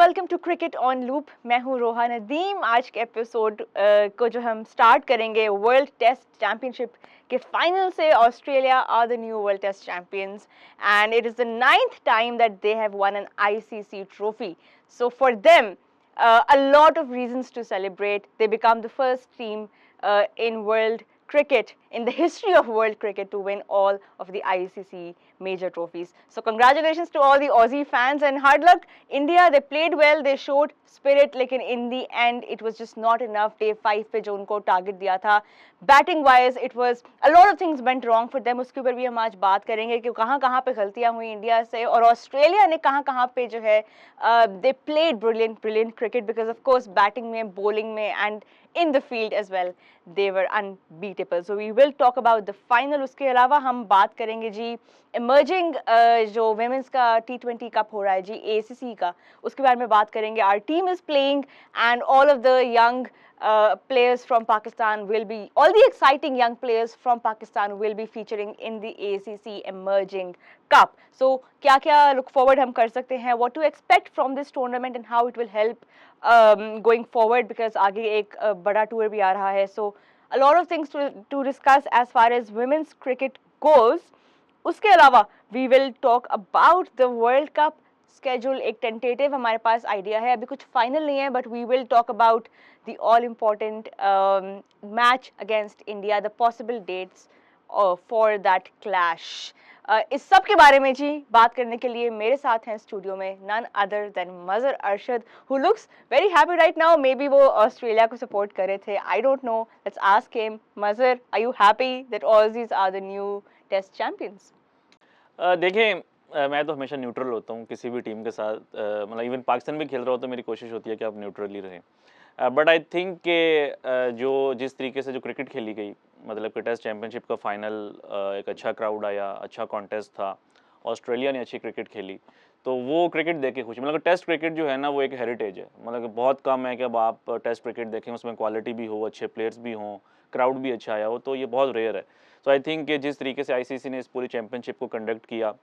Welcome to cricket on loop. मैं हूं रोहा नदीम। आज के एपिसोड को जो हम स्टार्ट करेंगे वर्ल्ड टेस्ट चैंपियनशिप के फाइनल से। Australia are the new world test champions and it is the 9th time that they have won an ICC trophy. So for them, a lot of reasons to celebrate. They become the first team in world cricket, in the history of world cricket, to win all of the ICC major trophies. So congratulations to all the Aussie fans and hard luck. India, they played well, they showed spirit, लेकिन in the end it was just not enough. Day 5 पे जो उनको target दिया था, batting wise it was a lot of things went wrong for them. उसके ऊपर भी हम आज बात करेंगे कि कहाँ कहाँ पे गलतियाँ हुई इंडिया से, और ऑस्ट्रेलिया ने कहाँ कहाँ पे जो है they played brilliant cricket, because of course batting में, bowling में and in the field as well they were unbeatable. So we will talk about the final. उसके अलावा हम बात करेंगे जी emerging जो women's का T20 कप हो रहा है जी ACC का, उसके बारे में बात करेंगे. Our team is playing and all of the young players from Pakistan will be, all the exciting young players from Pakistan will be featuring in the ACC emerging cup. So क्या क्या look forward हम कर सकते हैं, what to expect from this tournament and how it will help going forward, because आगे एक बड़ा tour भी आ रहा है. So a lot of things to discuss as far as women's cricket goes. उसके अलावा we will talk about the World Cup schedule. एक tentative हमारे पास idea है, अभी कुछ final नहीं है, but we will talk about the all important match against India, the possible dates for that clash. इस सब के बारे में जी बात करने के लिए मेरे साथ हैं स्टूडियो में none other than मजर Arshad, who looks very happy right now. Maybe वो ऑस्ट्रेलिया को सपोर्ट कर रहे थे, I don't know. Let's ask him. मजर, are you happy that Aussies are the new Test champions? देखें, मैं तो हमेशा न्यूट्रल होता हूँ किसी भी टीम के साथ. मतलब इवन पाकिस्तान भी खेल रहा हो तो मेरी कोशिश होती है कि आप न्यूट्रल ही रहें. बट आई थिंक कि जो जिस तरीके से जो क्रिकेट खेली गई, मतलब कि टेस्ट चैम्पियनशिप का फाइनल, एक अच्छा क्राउड आया, अच्छा कॉन्टेस्ट था, ऑस्ट्रेलिया ने अच्छी क्रिकेट खेली, तो वो क्रिकेट देख के खुशी. मतलब टेस्ट क्रिकेट जो है ना, वो एक हेरिटेज है. मतलब कि बहुत कम है कि अब आप टेस्ट क्रिकेट देखें उसमें क्वालिटी भी हो, अच्छे प्लेयर्स भी हों, क्राउड भी अच्छा आया हो, तो ये बहुत रेयर है. तो आई थिंक कि जिस तरीके से आईसीसी ने इस पूरी चैंपियनशिप को कंडक्ट किया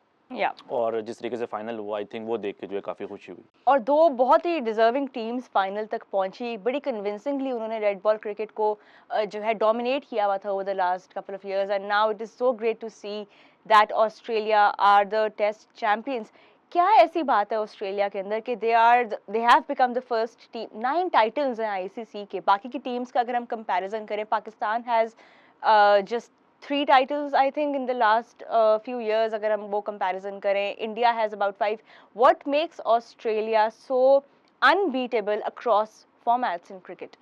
और जिस तरीके से फाइनल हुआ, आई थिंक वो देख के जो है काफ़ी खुशी हुई. और दो बहुत ही डिजर्विंग टीम्स फाइनल तक पहुंची. बड़ी कन्विंसिंगली उन्होंने रेड बॉल क्रिकेट को जो है डोमिनेट किया हुआ था over the last couple of years, and now it is so great to see that Australia are the test champions. क्या ऐसी बात है ऑस्ट्रेलिया के अंदर कि they have become the first team. 9 titles हैं आईसीसी के. बाकी की टीम्स का अगर हम कंपैरिजन करें, Pakistan has just 3 titles I think in the last few years. अगर हम वो comparison करें, India has about 5. What makes Australia so unbeatable across formats in cricket?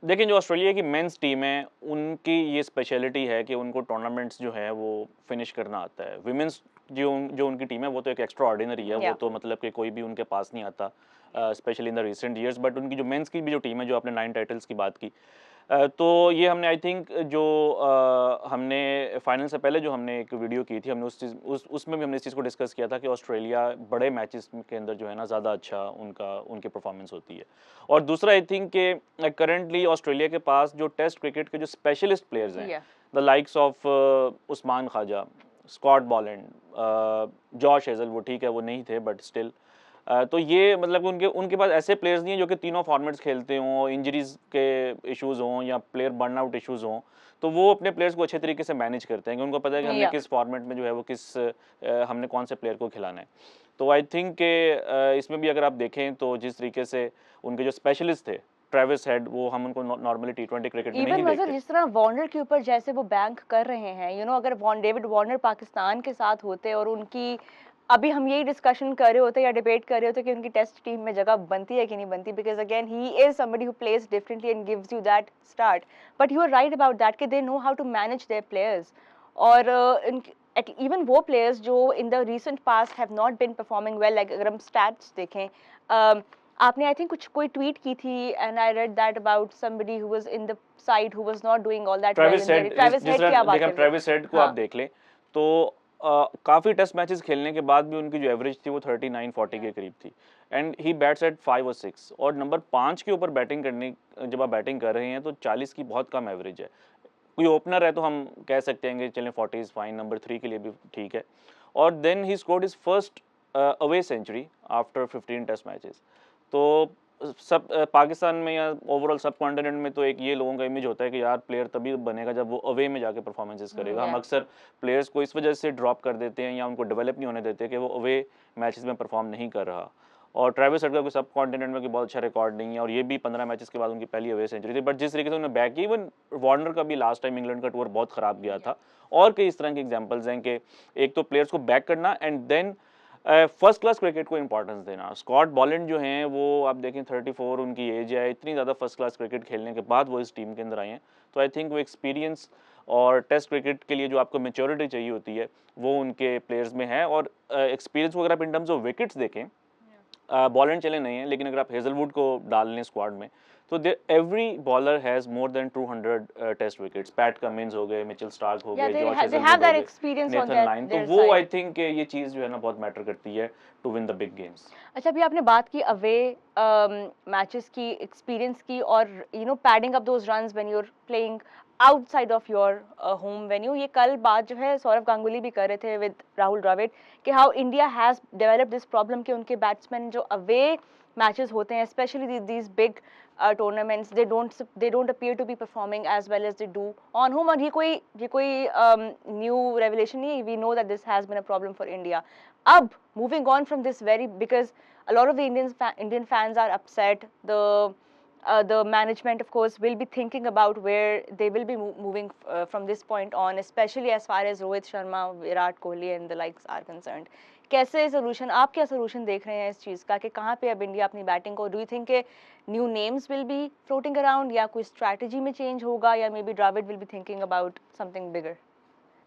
देखिए, जो ऑस्ट्रेलिया की मेंस टीम है, उनकी ये स्पेशलिटी है कि उनको टूर्नामेंट्स जो है वो फिनिश करना आता है. विमेंस जो जो उनकी टीम है वो तो एक एक्स्ट्रा ऑर्डिनरी है. वो तो मतलब कि कोई भी उनके पास नहीं आता, specially in the recent years. But उनकी जो मेंस की भी जो टीम है, जो आपने 9 टाइटल्स की बात की, तो ये हमने आई थिंक जो हमने फाइनल से पहले जो हमने एक वीडियो की थी, हमने उसमें भी हमने इस चीज़ को डिस्कस किया था कि ऑस्ट्रेलिया बड़े मैचेस के अंदर जो है ना ज़्यादा अच्छा उनकी परफॉर्मेंस होती है. और दूसरा आई थिंक कि करंटली ऑस्ट्रेलिया के पास जो टेस्ट क्रिकेट के जो स्पेशलिस्ट प्लेयर्स हैं, the likes of Usman Khawaja, Scott Boland, Josh Hazlewood, वो ठीक है वो नहीं थे बट स्टिल, तो ये मतलब उनके उनके पास ऐसे प्लेयर्स नहीं हैं जो कि तीनों फॉर्मेट्स खेलते हों, इंजरीज़ के इश्यूज़ हों या प्लेयर बर्नआउट इश्यूज़ हों, तो वो अपने प्लेयर्स को अच्छे तरीके से मैनेज करते हैं कि उनको पता है कि हमने किस फॉर्मेट में जो है वो हमने कौन से प्लेयर को खिलाना है. तो आई थिंक कि इसमें भी अगर आप देखें तो जिस तरीके से उनके जो स्पेशलिस्ट थे, ट्रेविस हेड, वो हम उनको नॉर्मली T20 क्रिकेट में नहीं देखते. जिस तरह वार्नर के ऊपर जैसे वो बैंक कर रहे हैं, अगर डेविड वार्नर पाकिस्तान के साथ होते और उनकी, अभी हम यही डिस्कशन कर रहे होते या डिबेट कर रहे होते कि उनकी टेस्ट टीम में जगह बनती है कि नहीं बनती, because again he is somebody who plays differently and gives you that start. But you are right about that कि they know how to manage their players. और इवन वो प्लेयर्स जो in the recent past have not been performing well, like अगर हम stats देखें, आपने I think कोई tweet की थी and I read that about somebody who was in the side who was not doing all that well. Travis head की बात करें, ट्रेविस हेड को आप देख लें तो काफ़ी टेस्ट मैचेस खेलने के बाद भी उनकी जो एवरेज थी वो 39-40 के करीब थी. एंड ही बैट्स एट 5 और 6, और नंबर 5 के ऊपर बैटिंग करने, जब आप बैटिंग कर रहे हैं तो 40 की बहुत कम एवरेज है. कोई ओपनर है तो हम कह सकते हैं कि चलें 40 इज़ फाइन, नंबर 3 के लिए भी ठीक है. और then he scored his first away century after 15 test matches. तो सब पाकिस्तान में या ओवरऑल सब कॉन्टिनेंट में तो एक ये लोगों का इमेज होता है कि यार प्लेयर तभी बनेगा जब वो अवे में जाके परफॉर्मेंसेस करेगा। हम अक्सर प्लेयर्स को इस वजह से ड्रॉप कर देते हैं या उनको डेवलप नहीं होने देते कि वो अवे मैचेस में परफॉर्म नहीं कर रहा। और ट्रेविस हेड का कोई सब कॉन्टिनेंट में कोई बहुत अच्छा रिकॉर्ड नहीं है और ये भी 15 मैचेस के बाद उनकी पहली अवे सेंचुरी थी, बट जिस तरीके से उन्होंने बैक की, इवन वार्नर का भी लास्ट टाइम इंग्लैंड का टूर बहुत खराब गया था। और कई इस तरह के एग्जांपल्स हैं कि एक तो प्लेयर्स को बैक करना and then first class cricket को इंपॉर्टेंस देना। स्कॉट बॉलैंड जो हैं वो आप देखें 34 उनकी एज है, इतनी ज़्यादा फर्स्ट क्लास क्रिकेट खेलने के बाद वो इस टीम के अंदर आए हैं। तो आई थिंक वो एक्सपीरियंस और टेस्ट क्रिकेट के लिए जो आपको मेच्योरिटी चाहिए होती है वो उनके प्लेयर्स में है। और एक्सपीरियंस को अगर आप इन टर्म्स ऑफ विकेट्स देखें, बॉलर चले नहीं है, लेकिन अगर आप हेजलवुड को डाल लें स्क्वाड में तो every bowler has more than 200 test wickets. Pat Cummins हो गए, मिचेल स्टार्क हो गए, जॉर्ज हेजलवुड हो गए, नेथन लाइन। तो वो आई थिंक ये चीज़ जो है ना बहुत मैटर करती है to win the big games. अच्छा, अभी आपने बात की अवे मैचेस की, एक्सपीरियंस की, और padding up those runs when you are playing outside of your home venue. ये कल बात जो है सौरव गांगुली भी कर रहे थे विद राहुल द्रविड़ कि how India has developed this problem कि उनके बैट्समैन जो अवे मैचेस होते हैं, specially these big tournaments, they don't appear to be performing as well as they do on home। और ये कोई new revelation नहीं है, we know that this has been a problem for India। अब moving on from this because a lot of the Indian fans are upset, the management of course will be thinking about where they will be moving from this point on, especially as far as Rohit Sharma, Virat Kohli and the likes are concerned। कैसे solution, आप क्या solution देख रहे हैं इस चीज़ का कि कहाँ पे अब इंडिया अपनी बैटिंग को, डू यू थिंक के new names will be floating around या कोई स्ट्रैटेजी में चेंज होगा या maybe Dravid will be thinking about something bigger?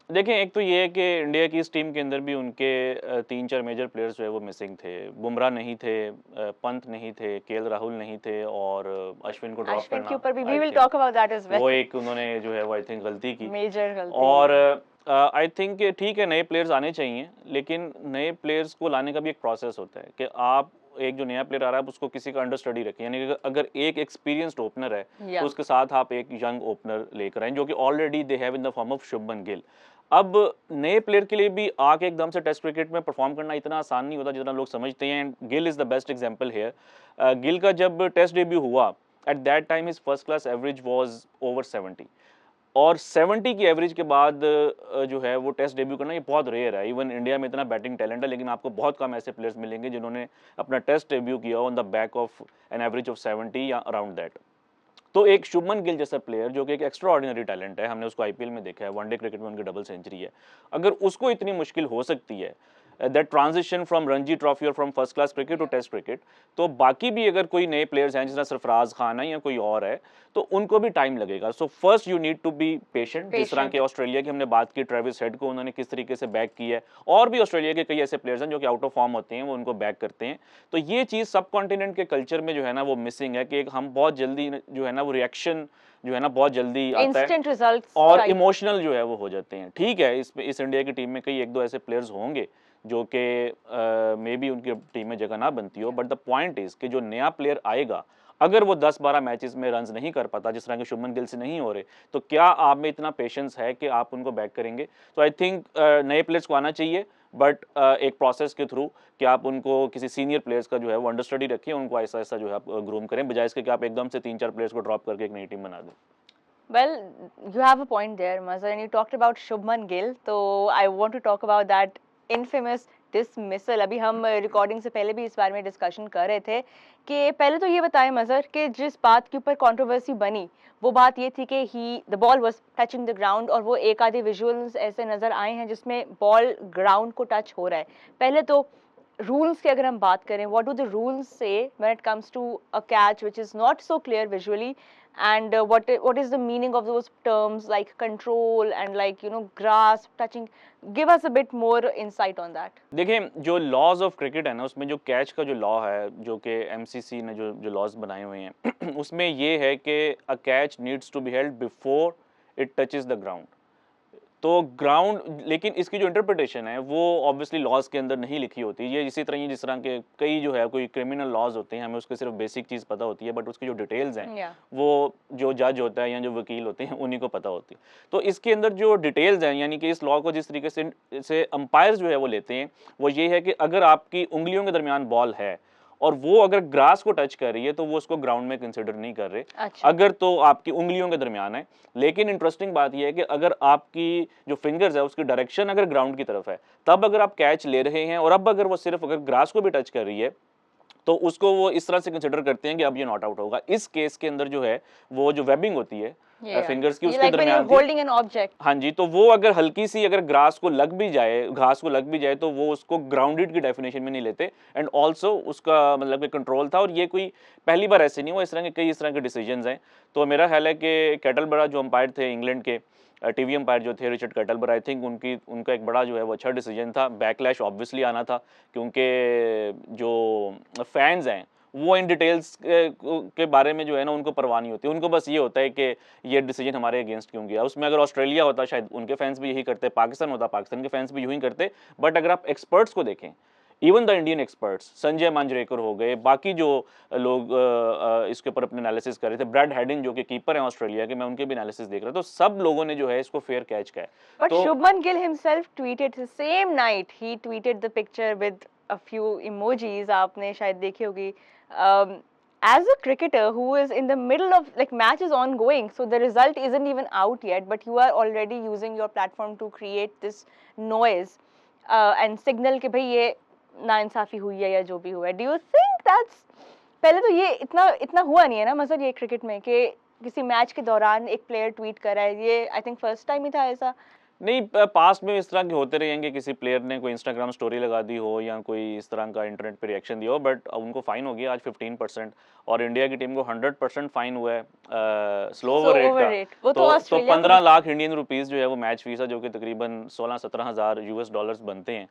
देखें, एक तो ये है कि इंडिया की इस टीम के अंदर भी उनके 3-4 मेजर प्लेयर्स जो है वो मिसिंग थे। बुमराह नहीं थे, पंत नहीं थे, केएल राहुल नहीं थे और अश्विन को ड्रॉप करना, के ऊपर भी we will talk about that as well. वो एक उन्होंने जो है वो आई थिंक गलती की, मेजर गलती। और आई थिंक ठीक है नए प्लेयर्स आने चाहिए, लेकिन नए प्लेयर्स को लाने का भी एक प्रोसेस होता है कि आप एक जो नया प्लेयर आ रहा है उसको किसी का अंडर स्टडी रखें। यानी कि अगर एक एक्सपीरियंस्ड ओपनर है तो उसके साथ आप एक यंग ओपनर लेकर आए जो कि already they have in the form of Shubman Gill. अब नए प्लेयर के लिए भी आके एकदम से टेस्ट क्रिकेट में परफॉर्म करना इतना आसान नहीं होता जितना लोग समझते हैं, and Gill is the best example here. Gill का जब टेस्ट डेब्यू हुआ, at that time his first class average was over 70, और 70 की एवरेज के बाद जो है वो टेस्ट डेब्यू करना ये बहुत रेयर है। इवन इंडिया में इतना बैटिंग टैलेंट है, लेकिन आपको बहुत कम ऐसे प्लेयर्स मिलेंगे जिन्होंने अपना टेस्ट डेब्यू किया on the back of an average of 70 या अराउंड दैट। तो एक शुभमन गिल जैसा प्लेयर जो कि एक एक्स्ट्रा ऑर्डिनरी टैलेंट है, हमने उसको आईपीएल में देखा है, वनडे क्रिकेट में उनकी डबल सेंचुरी है, अगर उसको इतनी मुश्किल हो सकती है that transition from Ranji trophy और from first class cricket to test cricket, तो बाकी भी अगर कोई नए प्लेयर्स हैं जिस सरफराज खान है या कोई और है तो उनको भी टाइम लगेगा। So first you need to be patient. जिस तरह के ऑस्ट्रेलिया की हमने बात की, ट्रेविस हेड को उन्होंने किस तरीके से बैक किया है, और भी ऑस्ट्रेलिया के कई ऐसे प्लेयर्स हैं जो कि आउट ऑफ फॉर्म होते हैं, वो उनको बैक करते हैं। तो ये चीज़ सब कॉन्टिनेंट के कल्चर में जो है ना वो मिसिंग है कि एक हम बहुत जल्दी जो है ना वो रिएक्शन जो है ना बहुत जल्दी आता है और इमोशनल जो है वो हो जाते हैं। ठीक है, इस इंडिया की टीम में कई एक दो ऐसे प्लेयर्स होंगे जो कि मे बी उनकी टीम में जगह ना बनती हो, बट द पॉइंट इज कि जो नया प्लेयर आएगा अगर वो 10-12 मैचेस में रन्स नहीं कर पाता जिस तरह के शुभमन गिल से नहीं हो रहे, तो क्या आप में इतना पेशेंस है कि आप उनको बैक करेंगे? तो आई थिंक नए प्लेयर्स को आना चाहिए, बट एक प्रोसेस के थ्रू कि आप उनको किसी सीनियर प्लेयर्स का जो है वो अंडर स्टडी रखें, उनको ऐसा ऐसा जो है आप ग्रूम करें, बजाय इसके कि आप एकदम से 3-4 प्लेयर्स को ड्रॉप करके एक नई टीम बना दें। Well, you have a point there, Mazhar, and you talked about Shubman Gill, so I want to talk about that infamous dismissal। अभी हम रिकॉर्डिंग से पहले भी इस बारे में डिस्कशन कर रहे थे कि पहले तो ये बताएं मज़हर कि जिस बात के ऊपर कंट्रोवर्सी बनी वो बात ये थी कि the ball was touching the ground, और वो एक आधे विजुअल्स ऐसे नज़र आए हैं जिसमें बॉल ग्राउंड को टच हो रहा है। पहले तो रूल्स की अगर हम बात करें, what do the rules say when it comes to a catch which is not so clear visually, and what is the meaning of those terms like control and like grasp, touching? Give us a bit more insight on that। देखिए, जो laws of cricket है ना उसमें जो catch का जो law है जो कि एमसीसी ने जो लॉज बनाए हुए हैं उसमें ये है कि a catch needs to be held before it touches the ground. तो ग्राउंड, लेकिन इसकी जो इंटरप्रिटेशन है वो ऑब्वियसली लॉज के अंदर नहीं लिखी होती। ये इसी तरह जिस तरह के कई जो है कोई क्रिमिनल लॉज होते हैं, हमें उसके सिर्फ बेसिक चीज़ पता होती है, बट उसकी जो डिटेल्स हैं वो जो जज होता है या जो वकील होते हैं उन्हीं को पता होती है। तो इसके अंदर जो डिटेल्स हैं, यानी कि इस लॉ को जिस तरीके से अंपायर्स जो है वो लेते हैं वो ये है कि अगर आपकी उंगलियों के दरमियान बॉल है और वो अगर ग्रास को टच कर रही है तो वो उसको ग्राउंड में कंसिडर नहीं कर रहे। अच्छा। अगर तो आपकी उंगलियों के दरमियान है, लेकिन इंटरेस्टिंग बात यह है कि अगर आपकी जो फिंगर्स है उसकी डायरेक्शन अगर ग्राउंड की तरफ है, तब अगर आप कैच ले रहे हैं, और अब अगर वो सिर्फ अगर ग्रास को भी टच कर रही है तो उसको वो इस तरह से कंसिडर करते हैं कि अब ये नॉट आउट होगा। इस केस के अंदर जो है वो जो वेबिंग होती है फिंगर्स की, उसके like when you're दरमियान थी। holding an object. हाँ जी, तो वो अगर हल्की सी अगर ग्रास को लग भी जाए, घास को लग भी जाए, तो वो उसको ग्राउंडेड की डेफिनेशन में नहीं लेते। एंड ऑल्सो उसका मतलब कि कंट्रोल था, और ये कोई पहली बार ऐसे नहीं हुआ, इस तरह के कई इस तरह के डिसीजंस हैं। तो मेरा ख्याल है कि कैटलबरा जो अंपायर थे इंग्लैंड के, टीवी अंपायर जो थे रिचर्ड कैटलबरा, आई थिंक उनका एक बड़ा जो है वो अच्छा डिसीजन था। बैकलैश ऑब्वियसली आना था, क्योंकि जो फैंस हैं वो इन डिटेल्स के बारे में जो है ना उनको परवाह नहीं होती। उनको बस ये होता है कि ये डिसीजन हमारे अगेंस्ट क्यों गया। उसमें अगर ऑस्ट्रेलिया होता शायद उनके फैंस भी यही करते, पाकिस्तान होता पाकिस्तान के फैंस भी यूं ही करते। बट अगर आप एक्सपर्ट्स को देखें, even the Indian experts, Sanjay Manjrekar हो गए, बाकी जो लोग इसके ऊपर अपने एनालिसिस कर रहे थे, ब्रैड हेडिन जो कि कीपर हैं ऑस्ट्रेलिया के, मैं उनके भी एनालिसिस देख रहा था, तो सब लोगों ने जो है इसको फेयर कैच किया है। But तो Shubman Gill himself tweeted the same night. He tweeted the picture with a few emojis. आपने शायद देखी होगी. Um, as a cricketer who is in the middle of like match is ongoing, so the result isn't even out yet, but you are already using your platform to create this noise and signal कि भाई ये नाइंसाफी हुई है या जो भी हुआ है. Do you think that's पहले तो ये इतना इतना हुआ नहीं है ना मतलब ये क्रिकेट में कि किसी मैच के दौरान एक प्लेयर ट्वीट कर रहा है, ये आई थिंक फर्स्ट टाइम ही था ऐसा. नहीं, पास्ट में इस तरह के होते रहेंगे, किसी प्लेयर ने कोई इंस्टाग्राम स्टोरी लगा दी हो या कोई इस तरह का इंटरनेट पे रिएक्शन दिया हो, बट उनको फाइन हो गया आज 15%, और इंडिया की टीम को 100% फाइन हुआ है स्लो ओवर रेट का। वो तो तो ऑस्ट्रेलिया 15 लाख इंडियन रुपीस जो है वो मैच फीस है, जो कि तकरीबन 16-17 हज़ार यूएस डॉलर्स बनते हैं।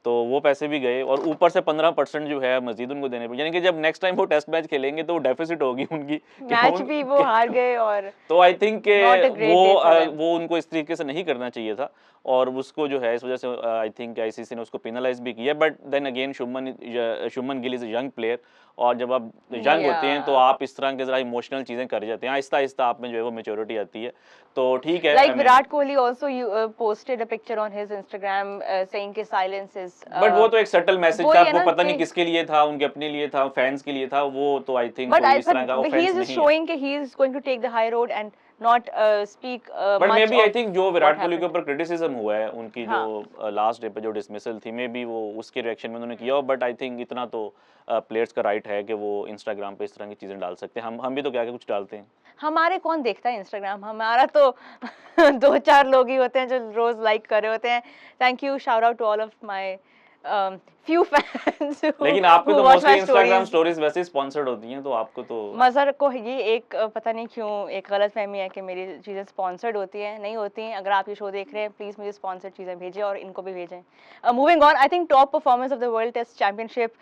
तो वो पैसे भी गए, और ऊपर से 15% जो है मजीद उनको देने पड़े, यानी कि जब नेक्स्ट टाइम वो टेस्ट मैच खेलेंगे तो डेफिसिट होगी उनकी मैच भी वो हार गए. और तो आई थिंक के Not a great day for them. वो उनको इस तरीके से नहीं करना चाहिए था, और उसको जो है इस वजह से आई थिंक आईसीसी ने उसको पेनलाइज भी किया। But then again Shubman Gill is a young player, और जब आप यंग होते हैं तो आप इस तरह के जरा इमोशनल चीजें कर जाते हैं, आहिस्ता आहिस्ता आप में जो है वो मेच्योरिटी आती है, तो ठीक है। Like Virat Kohli also posted a picture on his Instagram saying कि silence is. बट वो तो एक सटल मैसेज था, वही है आपको ना पता नहीं कि- किसके लिए था, उनके अपने लिए था, फैंस के लिए था, वो तो आई थिंक But कोई I इस तरह का but he offence is just नहीं है। showing कि he is going to take the high road and not speak but may much be I of think जो what विराट कोहली के happened. ऊपर क्रिटिसिज्म हुआ है, उनकी हाँ. जो लास्ट डे पे जो डिसमिसल थी, मे बी वो उसके रिएक्शन में उन्होंने किया हो। बट आई थिंक इतना तो प्लेयर्स का राइट है कि वो इंस्टाग्राम पे इस तरह की चीजें डाल सकते हैं। हम भी तो क्या कुछ डालते हैं। हमारे कौन देखता है इंस्टाग्राम, हमारा तो 2-4 लोग ही होते हैं जो रोज लाइक कर रहे होते हैं. Thank you, shout out to all of my few fans लेकिन आपके who तो watch mostly my Instagram stories. Stories वैसे ही स्पॉन्सर्ड होती हैं, तो आपको तो मज़हर को ये एक पता नहीं क्यों एक गलतफहमी है कि मेरी चीज़ें स्पॉन्सर्ड होती हैं, नहीं होती हैं. अगर आप ये शो देख रहे हैं प्लीज़ मुझे स्पॉन्सर्ड चीज़ें भेजें और इनको भी भेजें. Moving on, I think top performance of the world test championship,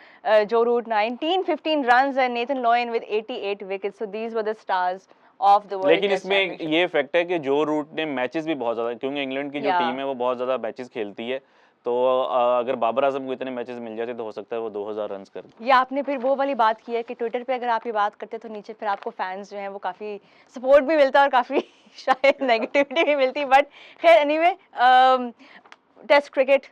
Joe Root 1915 runs and Nathan Lyon with 88 wickets, so these were the stars of the world लेकिन टेस्ट इसमें चैंपियनशिप. ये फैक्ट है कि जो रूट ने matches भी बहुत ज़्यादा, क्योंकि इंग्लैंड की जो Yeah. टीम है वो बहुत ज़्यादा मैचेस खेलती है, तो अगर बाबर आजम को इतने मैचेस मिल जाते तो हो सकता है वो 2000 रन्स कर दे। ये आपने फिर वो वाली बात की है कि ट्विटर पे अगर आप ये बात करते तो नीचे फिर आपको फैंस जो हैं वो काफ़ी सपोर्ट भी मिलता है और काफ़ी शायद नेगेटिविटी भी मिलती, बट खैर anyway, test cricket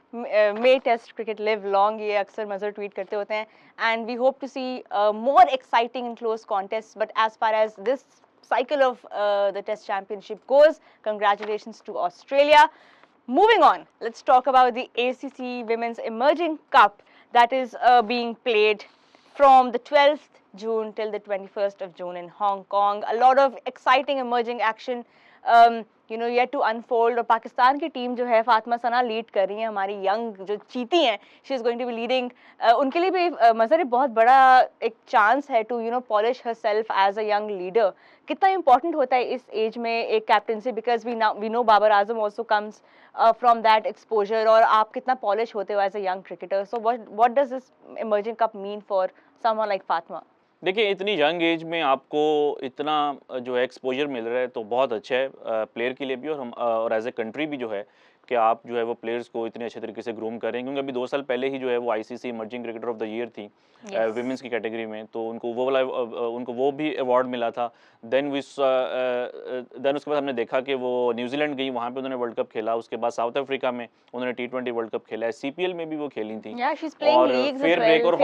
may test cricket live long, ये अक्सर मज़र ट्वीट करते होते हैं. And we hope to see more exciting and close contest, but as far as this cycle of the test championship goes, congratulations to Australia. Moving on, let's talk about the ACC Women's Emerging Cup that is being played from the 12th June till the 21st of June in Hong Kong. A lot of exciting emerging action yet to unfold. और पाकिस्तान की team जो है फातिमा सना lead कर रही है, हमारी young जो चीती हैं, she is going to be leading. उनके लिए भी मज़र बहुत बड़ा एक चांस है to polish herself as a young leader. कितना इंपॉर्टेंट होता है इस एज में एक captaincy, because we know Babar Azam also comes from that exposure, और आप कितना पॉलिश होते हो as a young cricketer. So what does this emerging cup mean for someone like Fatima? देखिए, इतनी यंग एज में आपको इतना जो है एक्सपोजर मिल रहा है तो बहुत अच्छा है प्लेयर के लिए भी, और हम और एज ए कंट्री भी जो है कि आप जो है वो प्लेयर्स को इतने अच्छे तरीके से ग्रूम करें, क्योंकि अभी 2 साल पहले ही जो है वो ICC emerging cricketer of the year थी विमेंस की कैटेगरी में, तो उनको वो वाला उनको वो भी अवार्ड मिला था। देन उसके बाद हमने देखा कि वो न्यूजीलैंड गई, वहाँ पे उन्होंने वर्ल्ड कप खेला। उसके बाद साउथ अफ्रीका में उन्होंने टी20 वर्ल्ड कप खेला है, सीपीएल में भी वो खेली थी। और फेयर ब्रेक, और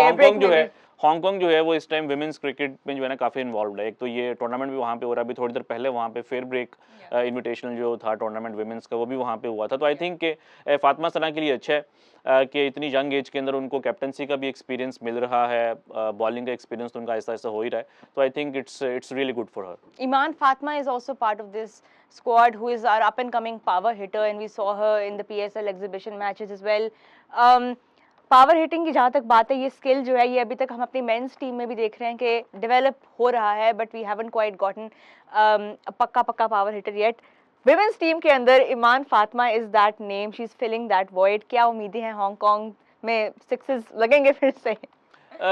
हांगकांग जो है वो इस टाइम विमेंस क्रिकेट में जो है ना काफ़ी इन्वॉल्व है। एक तो ये टूर्नामेंट भी वहाँ पे हो रहा है, अभी थोड़ी देर पहले वहाँ पे फेयर ब्रेक इन्विटेशनल जो था टूर्नामेंट विमेंस का वो भी वहाँ पे हुआ था। तो आई थिंक कि फातिमा सना के लिए अच्छा है कि इतनी यंग एज के अंदर उनको कैप्टनसी का भी एक्सपीरियंस मिल रहा है, बॉलिंग का एक्सपीरियंस तो उनका ऐसा ऐसा हो ही रहा है। तो I think it's really good for her. Iman Fatma is also part of this squad, who is our up and coming power hitter, and we saw her in the PSL exhibition matches as well. Power hitting की जहाँ तक बात है, ये skill जो है ये अभी तक हम अपनी मेंस टीम में भी देख रहे हैं कि डेवलप हो रहा है, but we haven't quite gotten पक्का power hitter yet. Women's team के अंदर Iman Fatima is that name, she is filling that void. क्या उम्मीदें हैं, हांगकांग में सिक्सेस लगेंगे फिर से?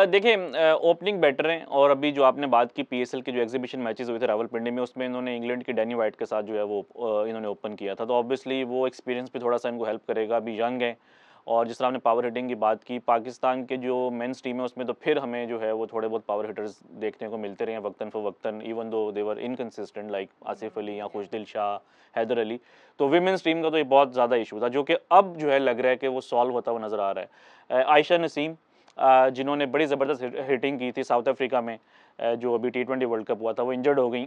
देखिए ओपनिंग बेटर है, और अभी जो आपने बात की पीएसएल के जो एग्जीबिशन मैचेस हुए थे रावलपिंडी में, उसमें इन्होंने इंग्लैंड की डैनी वाइट के साथ जो है वो इन्होंने ओपन किया था। तो ऑब्वियसली वो एक्सपीरियंस भी थोड़ा सा इनको हेल्प करेगा, अभी यंग है। और जिस तरह हमने पावर हिटिंग की बात की, पाकिस्तान के जो मेंस टीम है उसमें तो फिर हमें जो है वो थोड़े बहुत पावर हिटर्स देखने को मिलते रहे हैं वक्तन फवक्तन, इवन दो दे वर इनकंसिस्टेंट लाइक आसिफ अली या खुशदिल शाह, हैदर अली। तो विमेंस टीम का तो ये बहुत ज़्यादा इशू था, जो कि अब जो है लग रहा है कि वो सॉल्व होता हुआ नज़र आ रहा है। आयशा नसीम जिन्होंने बड़ी ज़बरदस्त हिटिंग की थी साउथ अफ्रीका में, जो अभी टी20 वर्ल्ड कप हुआ था, वो इंजर्ड हो गई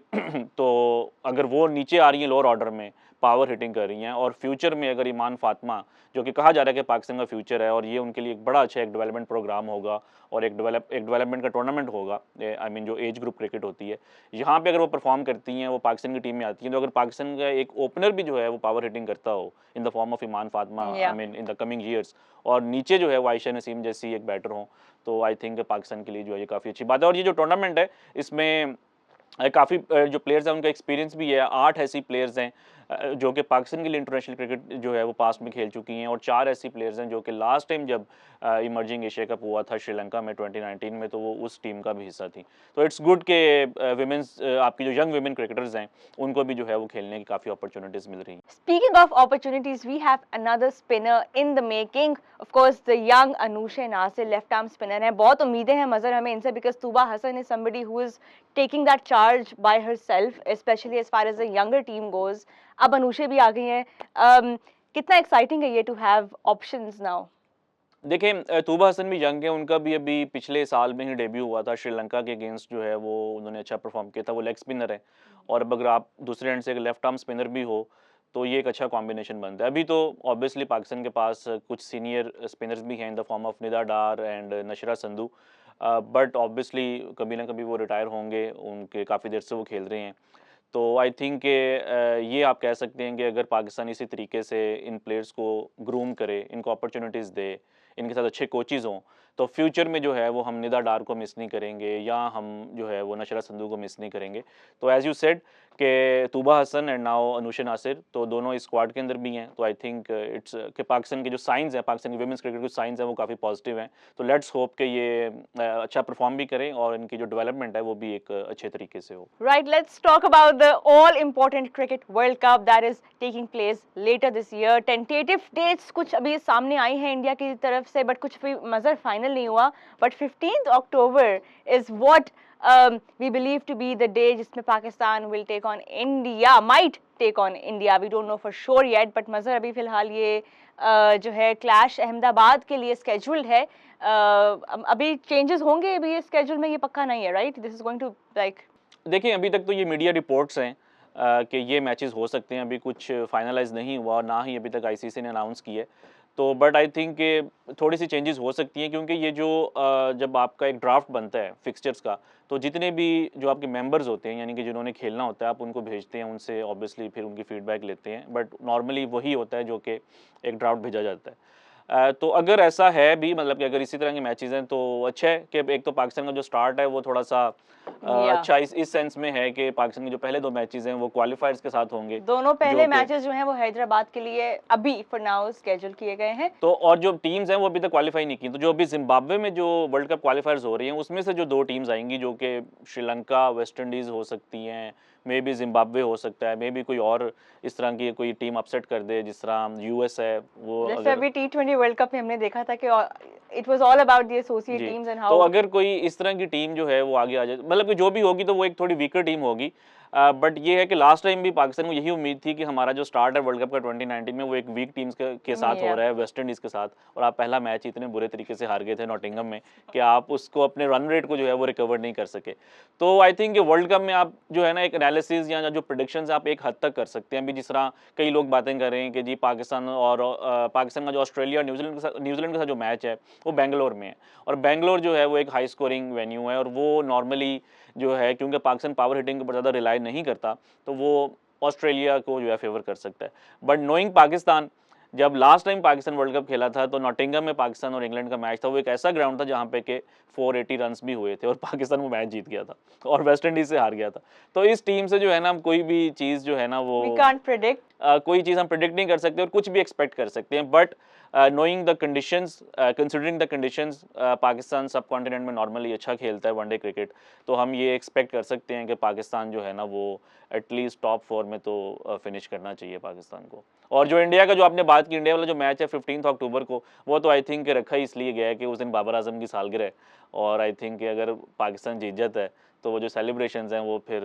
तो अगर वो नीचे आ रही हैं लोअर ऑर्डर में, पावर हिटिंग कर रही हैं, और फ्यूचर में अगर ईमान फातिमा, जो कि कहा जा रहा है कि पाकिस्तान का फ्यूचर है, और ये उनके लिए एक बड़ा अच्छा एक डेवलपमेंट प्रोग्राम होगा और एक डेवलपमेंट का टूर्नामेंट होगा, आई मीन जो एज ग्रुप क्रिकेट होती है, यहाँ पे अगर वो परफॉर्म करती हैं, वो पाकिस्तान की टीम में आती हैं, तो अगर पाकिस्तान का एक ओपनर भी जो है वो पावर हिटिंग करता हो in the form of Iman Fatima, I mean in the coming years, और नीचे जो है वो आयशा नसीम जैसी एक बैटर हो, तो आई थिंक पाकिस्तान के लिए जो है ये काफ़ी अच्छी बात है। और ये जो टूर्नामेंट है इसमें काफ़ी जो प्लेयर्स हैं उनका एक्सपीरियंस भी है। 8 ऐसी प्लेयर्स हैं जो कि पाकिस्तान के लिए इंटरनेशनल क्रिकेट जो है वो पास में खेल चुकी हैं, और 4 ऐसी प्लेयर्स हैं जो कि लास्ट टाइम जब इमर्जिंग एशिया कप हुआ था श्रीलंका में 2019 में, तो वो उस टीम का भी हिस्सा थी। तो इट्स गुड कि विमेंस आपकी जो यंग विमेन क्रिकेटर्स हैं उनको भी जो है वो खेलने की काफ़ी अपॉर्चुनिटीज़ मिल रही हैं। Speaking of opportunities, we have another spinner in the making. Of course, the young Anusha Nasir, left arm spinner है। बहुत उम्मीदें हैं मज़र हमें इनसे, because Tuba Hassan is somebody who is taking that charge by herself, especially as far as the younger team goes. अब अनुषा भी आ गई हैं। कितना exciting है ये to have options now? देखिए तूबा हसन भी यंग है, उनका भी अभी पिछले साल में ही डेब्यू हुआ था श्रीलंका के अगेंस्ट, जो है वो उन्होंने अच्छा परफॉर्म किया था। वो लेग स्पिनर है, और अब अगर आप दूसरे एंड से एक लेफ्ट आर्म स्पिनर भी हो तो ये एक अच्छा कॉम्बिनेशन बनता है। अभी तो ऑब्वियसली पाकिस्तान के पास कुछ सीनियर स्पिनर्स भी हैं इन the form of Nida Dar and नशरा Sandhu, but obviously कभी ना कभी वो रिटायर होंगे, उनके काफ़ी देर से वो खेल रहे हैं। तो आई थिंक ये आप कह सकते हैं कि अगर पाकिस्तान इसी तरीके से इन प्लेयर्स को ग्रूम करे, इनको अपॉर्चुनिटीज़ दे, इनके साथ अच्छे कोचेज़ हों, तो फ्यूचर में जो है वो हम निदा डार को मिस नहीं करेंगे, या हम जो है वो नशरा संधू को मिस नहीं करेंगे। तो एज़ यू सेड कि तूबा हसन एंड नाउ अनुषा नासिर, तो दोनों इस स्क्वाड के अंदर भी हैं। तो आई थिंक इट्स कि पाकिस्तान के जो साइंस हैं, पाकिस्तान की वुमेन्स क्रिकेट के साइंस हैं, वो काफ़ी पॉजिटिव हैं। तो लेट्स होप कि ये अच्छा परफॉर्म भी करें और इनकी जो डेवलपमेंट है वो भी एक अच्छे तरीके से हो। Right, let's talk about the all-important Cricket World Cup that is taking place later this year. Tentative dates कुछ अभी सामने आई हैं इंडिया की तरफ से, but कुछ भी मज़र फाइनल नहीं हुआ. But 15th October is what we believe to be the day जिसमें Pakistan will take on India, might take on India. We don't know for sure yet, but Mazhar अभी फ़िलहाल ये जो है क्लैश अहमदाबाद के लिए स्केड्यूल्ड है. अभी चेंजेस होंगे, अभी ये स्केड्यूल में ये पक्का नहीं है, right? This is going to like, देखिए अभी तक तो ये मीडिया रिपोर्ट्स हैं कि ये मैचेस हो सकते हैं, अभी कुछ फाइनलाइज नहीं हुआ, ना ही अभी तक आईसीसी ने अनाउंस की है। तो बट आई थिंक कि थोड़ी सी चेंजेस हो सकती हैं, क्योंकि ये जो जब आपका एक ड्राफ्ट बनता है फिक्सचर्स का, तो जितने भी जो आपके मेंबर्स होते हैं, यानी कि जिन्होंने खेलना होता है, आप उनको भेजते हैं, उनसे ऑब्वियसली फिर उनकी फीडबैक लेते हैं, बट नॉर्मली वही होता है जो कि एक ड्राफ्ट भेजा जाता है। तो अगर ऐसा है भी, मतलब कि अगर इसी तरह के मैचेस हैं, तो अच्छा है कि एक तो पाकिस्तान का जो स्टार्ट है वो थोड़ा सा अच्छा इस सेंस में है कि पाकिस्तान के जो पहले 2 मैचेस हैं वो क्वालिफायर्स के साथ होंगे। दोनों पहले मैचेस जो हैं वो हैदराबाद के लिए अभी फॉर नाउ स्केड्यूल किए गए हैं। तो और जो टीम्स हैं वो अभी तक क्वालिफाई नहीं की, तो जो अभी जिम्बाब्वे में जो वर्ल्ड कप क्वालिफायर्स हो रही हैं उसमें से जो 2 टीम्स आएंगी, जो कि श्रीलंका, वेस्ट इंडीज़ हो सकती हैं, मे बी जिम्बाब्वे हो सकता है, मे बी कोई और इस तरह की कोई टीम अपसेट कर दे, जिस तरह यूएस है वो जैसे अगर अभी T20 वर्ल्ड कप में हमने देखा था कि it was all about the associate जी, टीम्स एंड तो हाउ अगर कोई इस तरह की टीम जो है वो आगे आ जाए, मतलब कि जो भी होगी तो वो एक थोड़ी वीकर टीम होगी। बट ये है कि लास्ट टाइम भी पाकिस्तान को यही उम्मीद थी कि हमारा जो स्टार्ट है वर्ल्ड कप का 2019 में वो एक वीक टीम्स के साथ हो या रहा है, वेस्ट इंडीज़ के साथ, और आप पहला मैच इतने बुरे तरीके से हार गए थे नॉटिंघम में कि आप उसको अपने रन रेट को जो है वो रिकवर नहीं कर सके। तो आई थिंक वर्ल्ड कप में आप जो है ना एक एनालिसिस या जो प्रेडिक्शंस आप एक हद तक कर सकते हैं। अभी जिस तरह कई लोग बातें कर रहे हैं कि जी पाकिस्तान और पाकिस्तान का जो ऑस्ट्रेलिया और न्यूजीलैंड के साथ जो मैच है वो बेंगलोर में है, और बेंगलोर जो है वो एक हाई स्कोरिंग वेन्यू है, और वो नॉर्मली जो है क्योंकि पाकिस्तान पावर हिटिंग के ऊपर ज़्यादा रिलाई नहीं करता तो वो ऑस्ट्रेलिया को जो है फेवर कर सकता है। बट नोइंग पाकिस्तान, जब last time Pakistan world cup खेला था तो नॉटिंघम में पाकिस्तान और इंग्लैंड का मैच था, वो एक ऐसा ग्राउंड था जहाँ पे के 480 रन्स भी हुए थे और पाकिस्तान वो मैच जीत गया था और वेस्ट इंडीज से हार गया था। तो इस टीम से जो है ना हम कोई भी चीज़ जो है ना वो वी कांट प्रेडिक्ट। कोई चीज़ हम प्रिडिक्ट नहीं कर सकते और कुछ भी एक्सपेक्ट कर सकते हैं। But knowing the conditions, considering the conditions, Pakistan सब कॉन्टिनेंट में नॉर्मली अच्छा खेलता है वनडे क्रिकेट, तो हम ये एक्सपेक्ट कर सकते हैं कि पाकिस्तान जो है ना वो एटलीस्ट टॉप 4 में तो फिनिश करना चाहिए पाकिस्तान को। और जो इंडिया का जो आपने बात की, इंडिया वाला जो मैच है 15 अक्टूबर को, वो तो आई थिंक रखा ही इसलिए गया है कि उस दिन बाबर आजम की सालगिरह है, और आई थिंक अगर पाकिस्तान जीत जाता है तो वो जो सेलिब्रेशंस हैं वो फिर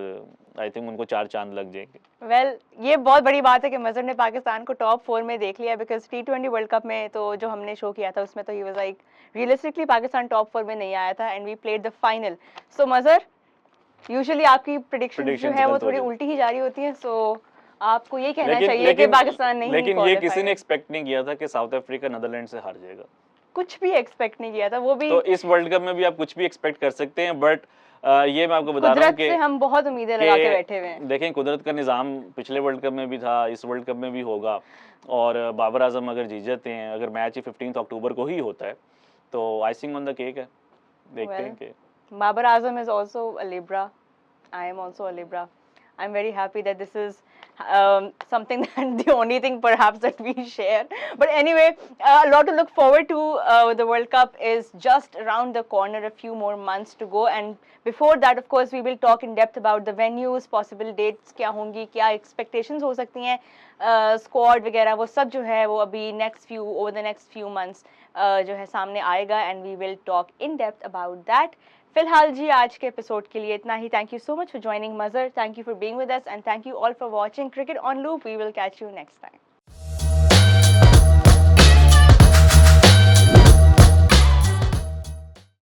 आई थिंक उनको 4 चांद लग जाएंगे। वेल ये बहुत बड़ी बात है कि मजहर ने पाकिस्तान को टॉप 4 में देख लिया, बिकॉज T20 वर्ल्ड कप में तो जो हमने शो किया था उसमें तो he was like realistically Pakistan top 4 में नहीं आया था and we played the final. So Mazhar, usually आपकी प्रेडिक्शंस जो प्रेडिक्शंस है वो गलत हो थोड़ी जाती उल्टी ही जा रही होती हैं, सो आपको ये कहना लेकिन चाहिए कि लेकिन पाकिस्तान नहीं लेकिन ये क्वालिफाई किसी ने है। एक्सपेक्ट नहीं किया था कि साउथ अफ्रीका नीदरलैंड से हार जाएगा। कुछ भी एक्सपेक्ट नहीं किया था, वो भी तो इस वर्ल्ड कप में भी आप कुछ भी एक्सपेक्ट कर सकते हैं, बट ये मैं आपको बता रहा हूँ कुदरत से हम बहुत उम्मीदें लगा के बैठे हुए हैं। कि देखें कुदरत का निज़ाम पिछले वर्ल्ड कप में भी था, इस वर्ल्ड कप में भी होगा, और बाबर आजम अगर जीत जाते हैं, अगर मैच ही 15 अक्टूबर को ही होता है तो आइसिंग ऑन द केक है, देखते हैं कि Babar Azam is also a Libra. I am also a Libra. I'm very happy that this is something that the only thing perhaps that we share. But anyway, a lot to look forward to. The World Cup is just around the corner, a few more months to go. And before that, of course, we will talk in depth about the venues, possible dates क्या होंगी, क्या expectations हो सकती हैं, squad वगैरह वो सब जो है वो अभी over the next few months जो है सामने आएगा, and we will talk in depth about that. फिलहाल जी आज के एपिसोड के लिए इतना ही। Thank you so much for joining Mazher, thank you for being with us, and thank you all for watching cricket on loop. We will catch you next time.